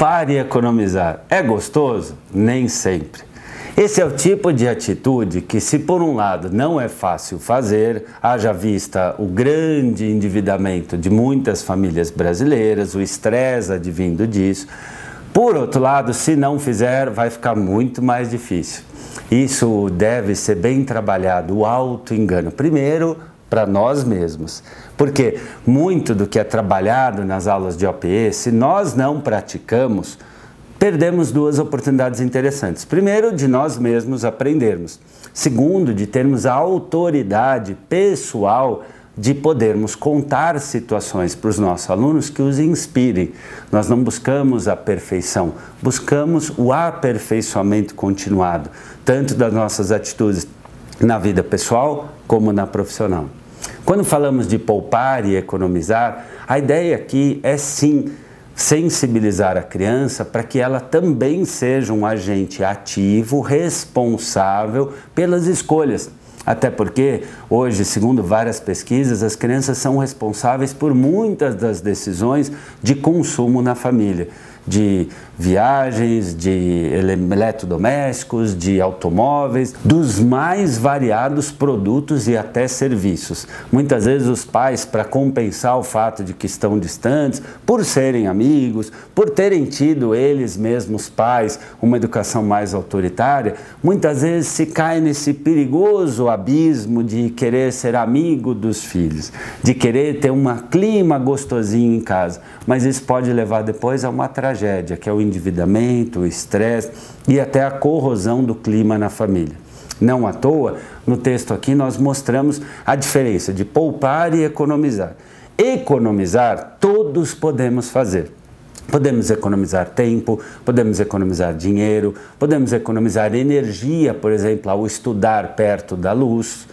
Poupar e economizar é gostoso? Nem sempre. Esse é o tipo de atitude que, se por um lado não é fácil fazer, haja vista o grande endividamento de muitas famílias brasileiras, o estresse advindo disso, por outro lado, se não fizer, vai ficar muito mais difícil. Isso deve ser bem trabalhado, o auto-engano. Primeiro, para nós mesmos, porque muito do que é trabalhado nas aulas de OPE, se nós não praticamos, perdemos duas oportunidades interessantes. Primeiro, de nós mesmos aprendermos. Segundo, de termos a autoridade pessoal de podermos contar situações para os nossos alunos que os inspirem. Nós não buscamos a perfeição, buscamos o aperfeiçoamento continuado, tanto das nossas atitudes na vida pessoal como na profissional. Quando falamos de poupar e economizar, a ideia aqui é sim sensibilizar a criança para que ela também seja um agente ativo, responsável pelas escolhas. Até porque, hoje, segundo várias pesquisas, as crianças são responsáveis por muitas das decisões de consumo na família. De viagens, de eletrodomésticos, de automóveis, dos mais variados produtos e até serviços. Muitas vezes os pais, para compensar o fato de que estão distantes, por serem amigos, por terem tido eles mesmos pais uma educação mais autoritária, muitas vezes se cai nesse perigoso abismo de querer ser amigo dos filhos, de querer ter um clima gostosinho em casa, mas isso pode levar depois a uma tragédia, que é o endividamento, o estresse e até a corrosão do clima na família. Não à toa, no texto aqui nós mostramos a diferença de poupar e economizar. Economizar, todos podemos fazer. Podemos economizar tempo, podemos economizar dinheiro, podemos economizar energia, por exemplo, ao estudar perto da luz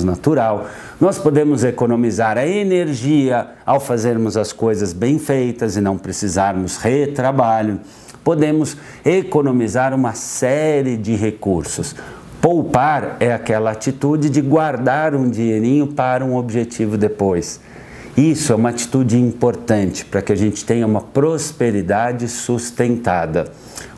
natural. Nós podemos economizar a energia ao fazermos as coisas bem feitas e não precisarmos retrabalho. Podemos economizar uma série de recursos. Poupar é aquela atitude de guardar um dinheirinho para um objetivo depois. Isso é uma atitude importante para que a gente tenha uma prosperidade sustentada.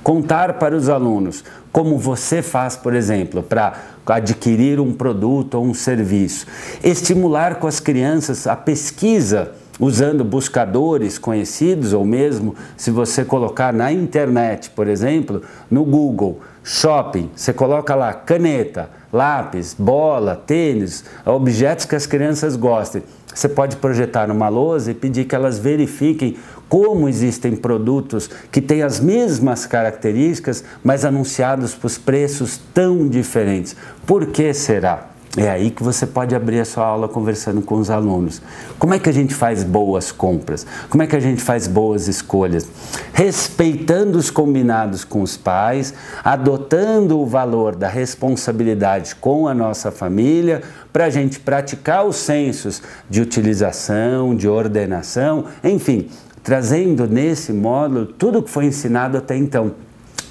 Contar para os alunos como você faz, por exemplo, para adquirir um produto ou um serviço. Estimular com as crianças a pesquisa usando buscadores conhecidos, ou mesmo se você colocar na internet, por exemplo, no Google, shopping, você coloca lá caneta, lápis, bola, tênis, objetos que as crianças gostem. Você pode projetar numa lousa e pedir que elas verifiquem como existem produtos que têm as mesmas características, mas anunciados por preços tão diferentes. Por que será? É aí que você pode abrir a sua aula conversando com os alunos. Como é que a gente faz boas compras? Como é que a gente faz boas escolhas? Respeitando os combinados com os pais, adotando o valor da responsabilidade com a nossa família, para a gente praticar os sensos de utilização, de ordenação, enfim, trazendo nesse módulo tudo o que foi ensinado até então,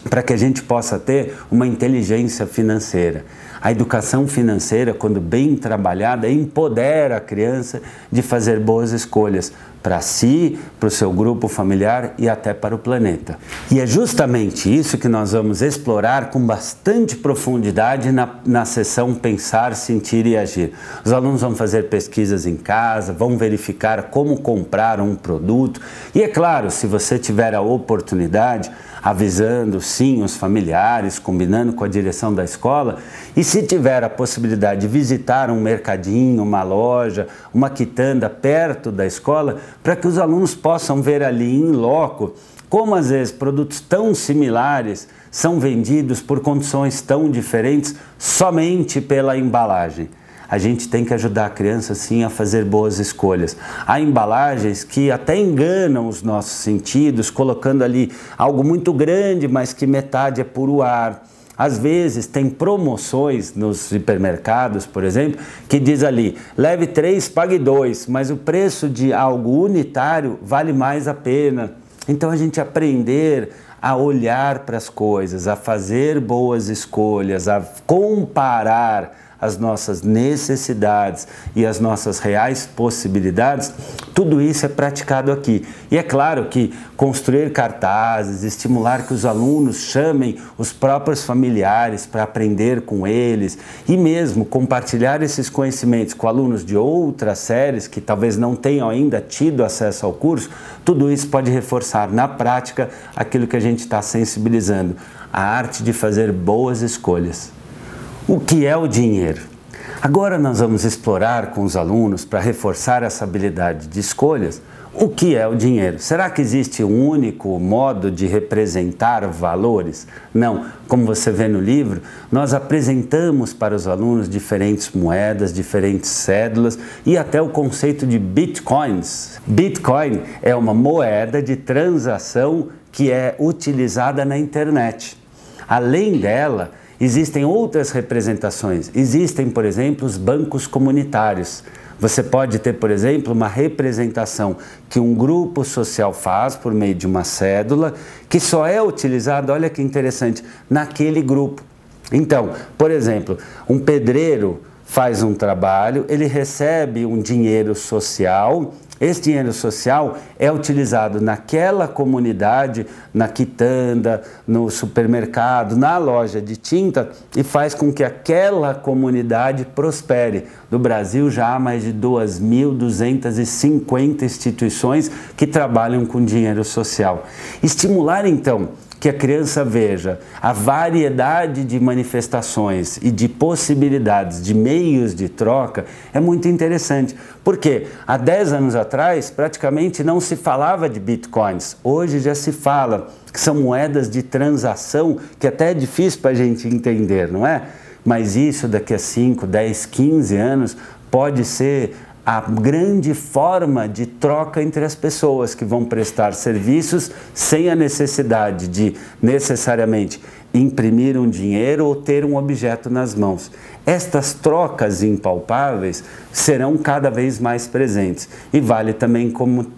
para que a gente possa ter uma inteligência financeira. A educação financeira, quando bem trabalhada, empodera a criança de fazer boas escolhas para si, para o seu grupo familiar e até para o planeta. E é justamente isso que nós vamos explorar com bastante profundidade na sessão Pensar, Sentir e Agir. Os alunos vão fazer pesquisas em casa, vão verificar como comprar um produto e, é claro, se você tiver a oportunidade, avisando sim os familiares, combinando com a direção da escola, e se tiver a possibilidade de visitar um mercadinho, uma loja, uma quitanda perto da escola, para que os alunos possam ver ali em loco como às vezes produtos tão similares são vendidos por condições tão diferentes somente pela embalagem. A gente tem que ajudar a criança, sim, a fazer boas escolhas. Há embalagens que até enganam os nossos sentidos, colocando ali algo muito grande, mas que metade é puro ar. Às vezes tem promoções nos supermercados, por exemplo, que diz ali, leve 3, pague 2, mas o preço de algo unitário vale mais a pena. Então a gente aprender a olhar para as coisas, a fazer boas escolhas, a comparar as nossas necessidades e as nossas reais possibilidades, tudo isso é praticado aqui. E é claro que construir cartazes, estimular que os alunos chamem os próprios familiares para aprender com eles e mesmo compartilhar esses conhecimentos com alunos de outras séries que talvez não tenham ainda tido acesso ao curso, tudo isso pode reforçar na prática aquilo que a gente está sensibilizando, a arte de fazer boas escolhas. O que é o dinheiro? Agora nós vamos explorar com os alunos, para reforçar essa habilidade de escolhas, o que é o dinheiro. Será que existe um único modo de representar valores? Não. Como você vê no livro, nós apresentamos para os alunos diferentes moedas, diferentes cédulas e até o conceito de bitcoins. Bitcoin é uma moeda de transação que é utilizada na internet. Além dela, existem outras representações. Existem, por exemplo, os bancos comunitários. Você pode ter, por exemplo, uma representação que um grupo social faz por meio de uma cédula, que só é utilizada, olha que interessante, naquele grupo. Então, por exemplo, um pedreiro faz um trabalho, ele recebe um dinheiro social. Esse dinheiro social é utilizado naquela comunidade, na quitanda, no supermercado, na loja de tinta e faz com que aquela comunidade prospere. No Brasil já há mais de 2.250 instituições que trabalham com dinheiro social. Estimular então que a criança veja a variedade de manifestações e de possibilidades de meios de troca é muito interessante. Porque há 10 anos atrás praticamente não se falava de bitcoins. Hoje já se fala que são moedas de transação que até é difícil para a gente entender, não é? Mas isso daqui a 5, 10, 15 anos pode ser a grande forma de troca entre as pessoas que vão prestar serviços sem a necessidade de necessariamente imprimir um dinheiro ou ter um objeto nas mãos. Estas trocas impalpáveis serão cada vez mais presentes. E vale também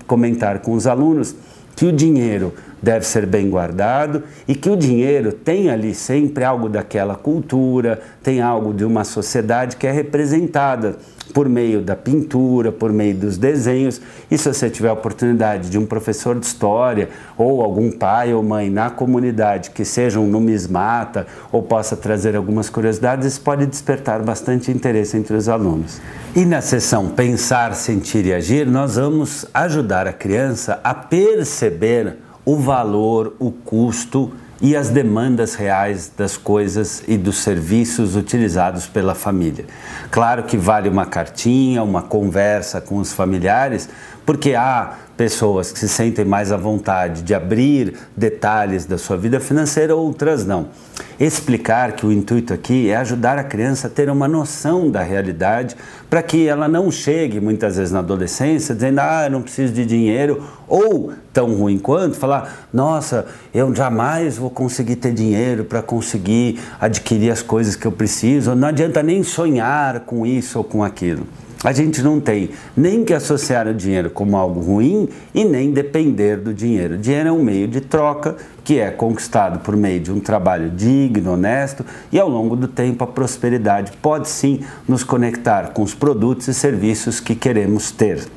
comentar com os alunos que o dinheiro deve ser bem guardado e que o dinheiro tem ali sempre algo daquela cultura, tem algo de uma sociedade que é representada por meio da pintura, por meio dos desenhos. E se você tiver a oportunidade de um professor de história ou algum pai ou mãe na comunidade que seja um numismata ou possa trazer algumas curiosidades, isso pode despertar bastante interesse entre os alunos. E na sessão Pensar, Sentir e Agir, nós vamos ajudar a criança a perceber o valor, o custo e as demandas reais das coisas e dos serviços utilizados pela família. Claro que vale uma cartinha, uma conversa com os familiares, porque há pessoas que se sentem mais à vontade de abrir detalhes da sua vida financeira, outras não. Explicar que o intuito aqui é ajudar a criança a ter uma noção da realidade para que ela não chegue muitas vezes na adolescência dizendo eu não preciso de dinheiro, ou tão ruim quanto falar nossa, eu jamais vou conseguir ter dinheiro para conseguir adquirir as coisas que eu preciso, não adianta nem sonhar com isso ou com aquilo. A gente não tem nem que associar o dinheiro como algo ruim e nem depender do dinheiro. O dinheiro é um meio de troca que é conquistado por meio de um trabalho digno, honesto e ao longo do tempo a prosperidade pode sim nos conectar com os produtos e serviços que queremos ter.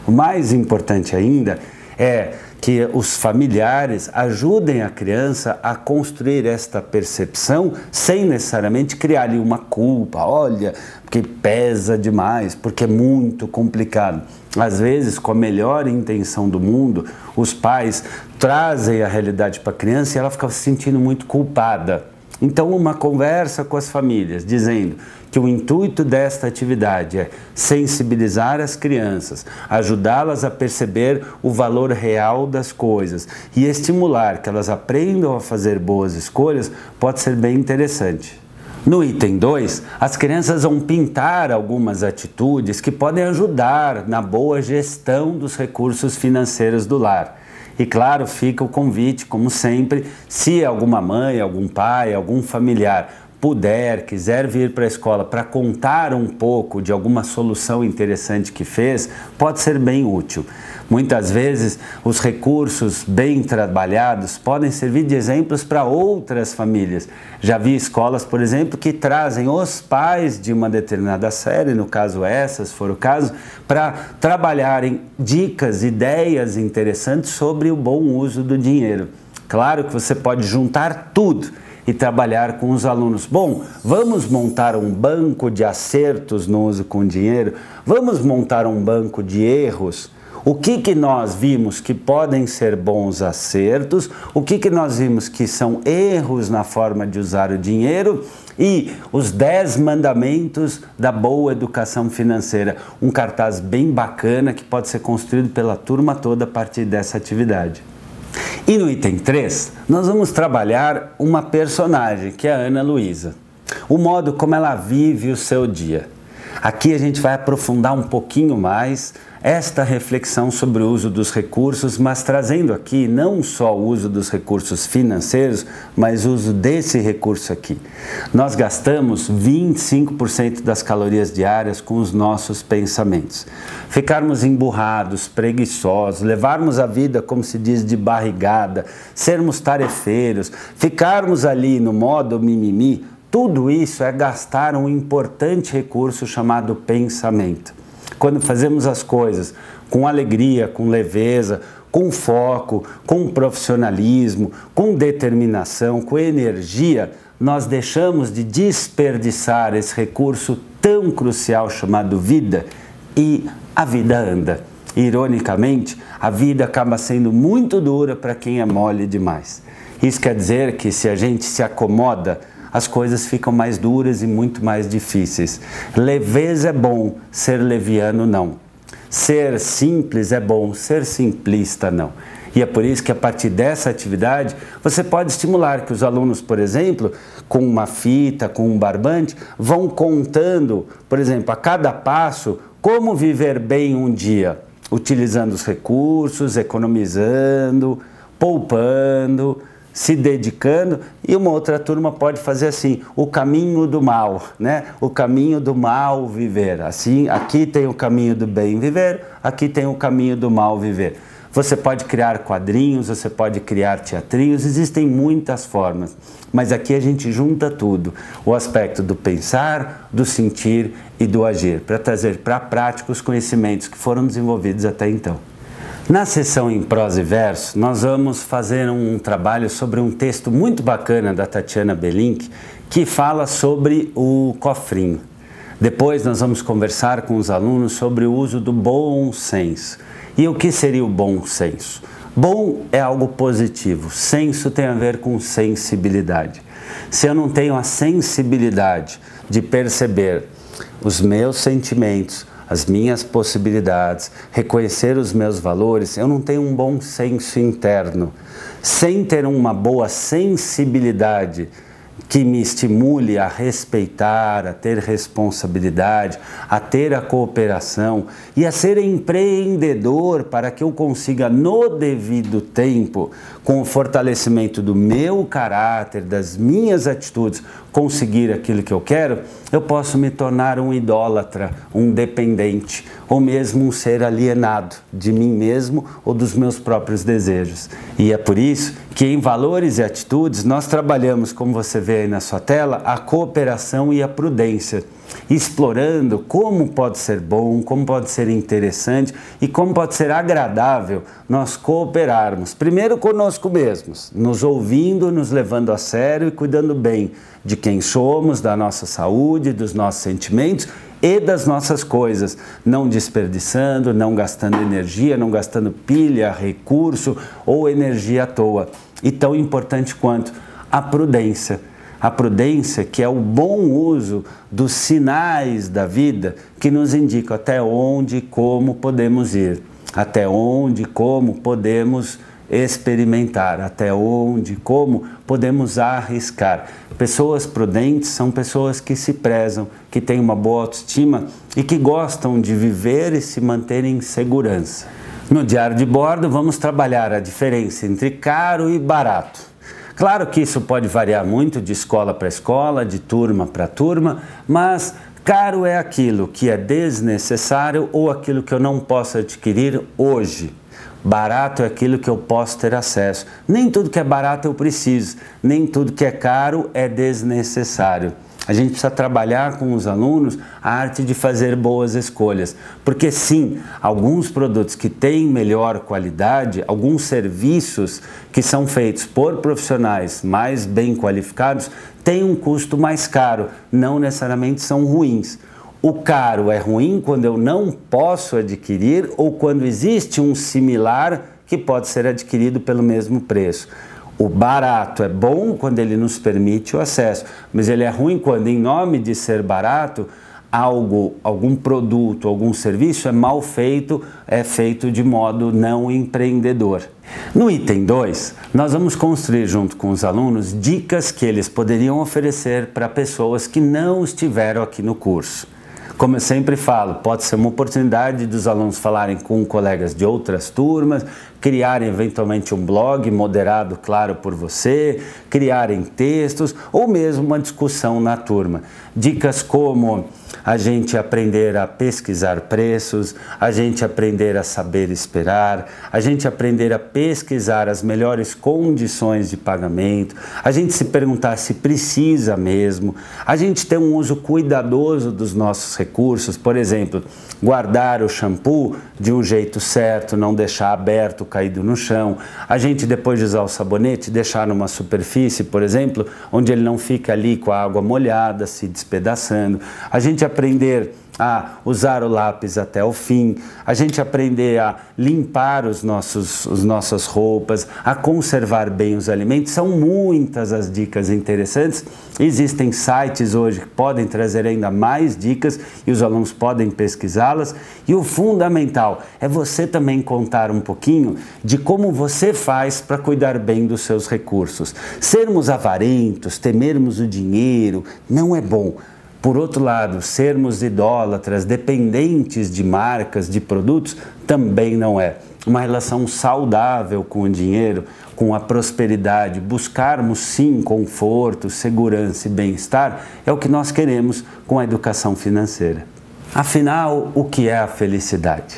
O mais importante ainda é que os familiares ajudem a criança a construir esta percepção sem necessariamente criar ali uma culpa, olha, porque pesa demais, porque é muito complicado. Às vezes, com a melhor intenção do mundo, os pais trazem a realidade para a criança e ela fica se sentindo muito culpada. Então, uma conversa com as famílias, dizendo que o intuito desta atividade é sensibilizar as crianças, ajudá-las a perceber o valor real das coisas e estimular que elas aprendam a fazer boas escolhas, pode ser bem interessante. No item 2, as crianças vão pintar algumas atitudes que podem ajudar na boa gestão dos recursos financeiros do lar. E claro, fica o convite, como sempre, se alguma mãe, algum pai, algum familiar quiser vir para a escola para contar um pouco de alguma solução interessante que fez, pode ser bem útil. Muitas vezes, os recursos bem trabalhados podem servir de exemplos para outras famílias. Já vi escolas, por exemplo, que trazem os pais de uma determinada série, no caso essa, se for o caso, para trabalharem dicas, ideias interessantes sobre o bom uso do dinheiro. Claro que você pode juntar tudo e trabalhar com os alunos. Bom, vamos montar um banco de acertos no uso com dinheiro? Vamos montar um banco de erros? O que nós vimos que podem ser bons acertos? O que nós vimos que são erros na forma de usar o dinheiro? E os 10 mandamentos da boa educação financeira. Um cartaz bem bacana que pode ser construído pela turma toda a partir dessa atividade. E no item 3, nós vamos trabalhar uma personagem, que é a Ana Luísa. O modo como ela vive o seu dia. Aqui a gente vai aprofundar um pouquinho mais esta reflexão sobre o uso dos recursos, mas trazendo aqui não só o uso dos recursos financeiros, mas o uso desse recurso aqui. Nós gastamos 25% das calorias diárias com os nossos pensamentos. Ficarmos emburrados, preguiçosos, levarmos a vida, como se diz, de barrigada, sermos tarefeiros, ficarmos ali no modo mimimi, tudo isso é gastar um importante recurso chamado pensamento. Quando fazemos as coisas com alegria, com leveza, com foco, com profissionalismo, com determinação, com energia, nós deixamos de desperdiçar esse recurso tão crucial chamado vida e a vida anda. Ironicamente, a vida acaba sendo muito dura para quem é mole demais. Isso quer dizer que se a gente se acomoda, as coisas ficam mais duras e muito mais difíceis. Leveza é bom, ser leviano não. Ser simples é bom, ser simplista não. E é por isso que a partir dessa atividade, você pode estimular que os alunos, por exemplo, com uma fita, com um barbante, vão contando, por exemplo, a cada passo, como viver bem um dia, utilizando os recursos, economizando, poupando, se dedicando. E uma outra turma pode fazer assim, o caminho do mal, né? O caminho do mal viver. Assim, aqui tem o caminho do bem viver, aqui tem o caminho do mal viver. Você pode criar quadrinhos, você pode criar teatrinhos, existem muitas formas. Mas aqui a gente junta tudo, o aspecto do pensar, do sentir e do agir, para trazer para a prática os conhecimentos que foram desenvolvidos até então. Na sessão em prosa e verso, nós vamos fazer um trabalho sobre um texto muito bacana da Tatiana Belink, que fala sobre o cofrinho. Depois nós vamos conversar com os alunos sobre o uso do bom senso. E o que seria o bom senso? Bom é algo positivo, senso tem a ver com sensibilidade. Se eu não tenho a sensibilidade de perceber os meus sentimentos, as minhas possibilidades, reconhecer os meus valores, eu não tenho um bom senso interno. Sem ter uma boa sensibilidade que me estimule a respeitar, a ter responsabilidade, a ter a cooperação e a ser empreendedor para que eu consiga, no devido tempo, com o fortalecimento do meu caráter, das minhas atitudes, conseguir aquilo que eu quero, eu posso me tornar um idólatra, um dependente, ou mesmo um ser alienado de mim mesmo ou dos meus próprios desejos. E é por isso que em valores e atitudes nós trabalhamos, como você vê aí na sua tela, a cooperação e a prudência, explorando como pode ser bom, como pode ser interessante e como pode ser agradável nós cooperarmos, primeiro conosco mesmos, nos ouvindo, nos levando a sério e cuidando bem de quem somos, da nossa saúde, dos nossos sentimentos e das nossas coisas, não desperdiçando, não gastando energia, não gastando pilha, recurso ou energia à toa. E tão importante quanto a prudência. A prudência, que é o bom uso dos sinais da vida que nos indicam até onde e como podemos ir, até onde e como podemos experimentar, até onde e como podemos arriscar. Pessoas prudentes são pessoas que se prezam, que têm uma boa autoestima e que gostam de viver e se manter em segurança. No diário de bordo vamos trabalhar a diferença entre caro e barato. Claro que isso pode variar muito de escola para escola, de turma para turma, mas Caro é aquilo que é desnecessário ou aquilo que eu não posso adquirir hoje. Barato é aquilo que eu posso ter acesso. Nem tudo que é barato eu preciso, nem tudo que é caro é desnecessário. A gente precisa trabalhar com os alunos a arte de fazer boas escolhas, porque sim, alguns produtos que têm melhor qualidade, alguns serviços que são feitos por profissionais mais bem qualificados, têm um custo mais caro, não necessariamente são ruins. O caro é ruim quando eu não posso adquirir ou quando existe um similar que pode ser adquirido pelo mesmo preço. O barato é bom quando ele nos permite o acesso, mas ele é ruim quando, em nome de ser barato, algum produto, algum serviço é mal feito, é feito de modo não empreendedor. No item 2, nós vamos construir junto com os alunos dicas que eles poderiam oferecer para pessoas que não estiveram aqui no curso. Como eu sempre falo, pode ser uma oportunidade dos alunos falarem com colegas de outras turmas, criarem eventualmente um blog moderado, claro, por você, criarem textos ou mesmo uma discussão na turma. Dicas como a gente aprender a pesquisar preços, a gente aprender a saber esperar, a gente aprender a pesquisar as melhores condições de pagamento, a gente se perguntar se precisa mesmo, a gente ter um uso cuidadoso dos nossos recursos, por exemplo, guardar o shampoo de um jeito certo, não deixar aberto, caído no chão, a gente depois de usar o sabonete deixar numa superfície, por exemplo, onde ele não fica ali com a água molhada, se despedaçando, a gente aprender a usar o lápis até o fim, a gente aprender a limpar as nossas roupas, a conservar bem os alimentos. São muitas as dicas interessantes. Existem sites hoje que podem trazer ainda mais dicas e os alunos podem pesquisá-las. E o fundamental é você também contar um pouquinho de como você faz para cuidar bem dos seus recursos. Sermos avarentos, temermos o dinheiro, não é bom. Por outro lado, sermos idólatras, dependentes de marcas, de produtos, também não é. Uma relação saudável com o dinheiro, com a prosperidade, buscarmos sim conforto, segurança e bem-estar, é o que nós queremos com a educação financeira. Afinal, o que é a felicidade?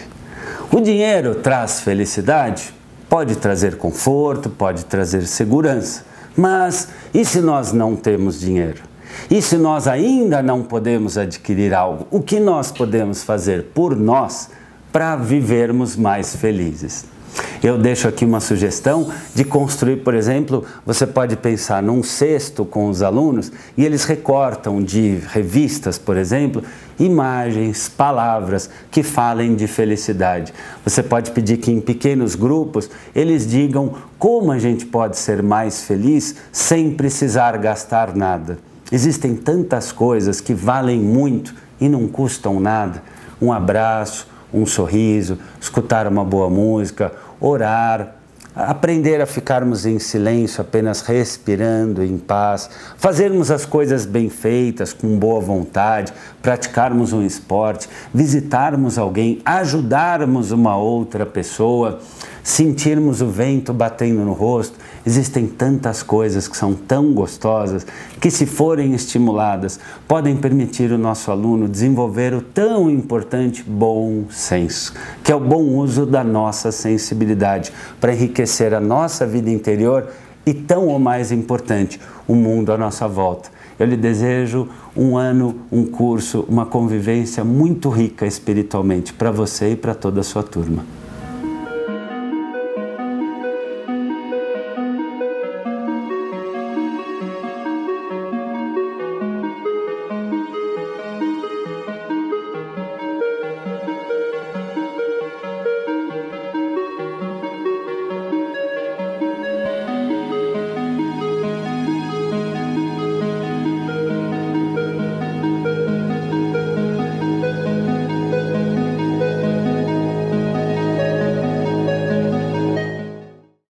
O dinheiro traz felicidade? Pode trazer conforto, pode trazer segurança, mas e se nós não temos dinheiro? E se nós ainda não podemos adquirir algo, o que nós podemos fazer por nós para vivermos mais felizes? Eu deixo aqui uma sugestão de construir, por exemplo, você pode pensar num cesto com os alunos e eles recortam de revistas, por exemplo, imagens, palavras que falem de felicidade. Você pode pedir que em pequenos grupos eles digam como a gente pode ser mais feliz sem precisar gastar nada. Existem tantas coisas que valem muito e não custam nada. Um abraço, um sorriso, escutar uma boa música, orar, aprender a ficarmos em silêncio, apenas respirando em paz, fazermos as coisas bem feitas, com boa vontade, praticarmos um esporte, visitarmos alguém, ajudarmos uma outra pessoa, sentirmos o vento batendo no rosto. Existem tantas coisas que são tão gostosas que, se forem estimuladas, podem permitir o nosso aluno desenvolver o tão importante bom senso, que é o bom uso da nossa sensibilidade para enriquecer a nossa vida interior e, tão ou mais importante, o mundo à nossa volta. Eu lhe desejo um ano, um curso, uma convivência muito rica espiritualmente para você e para toda a sua turma.